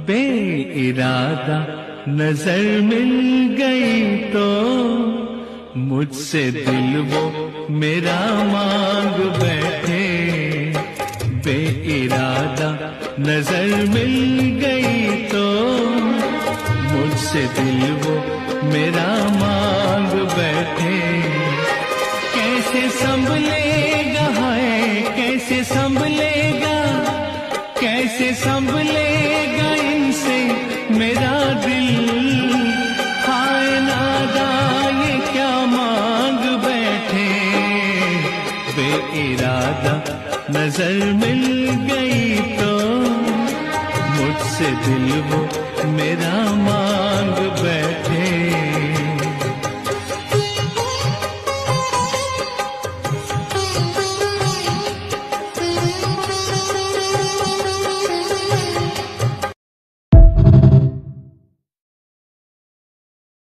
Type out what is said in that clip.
बेइरादा नजर मिल गई तो मुझसे दिल वो मेरा मांग बैठे। बेइरादा नजर मिल गई तो मुझसे दिल वो मेरा मांग बैठे। कैसे संभलेगा है, कैसे संभलेगा, कैसे संभलेगा इनसे मेरा दिल। हाय नादा ये क्या मांग बैठे। बेइरादा नजर मिल गई तो मुझसे दिल वो मेरा मांग बैठे।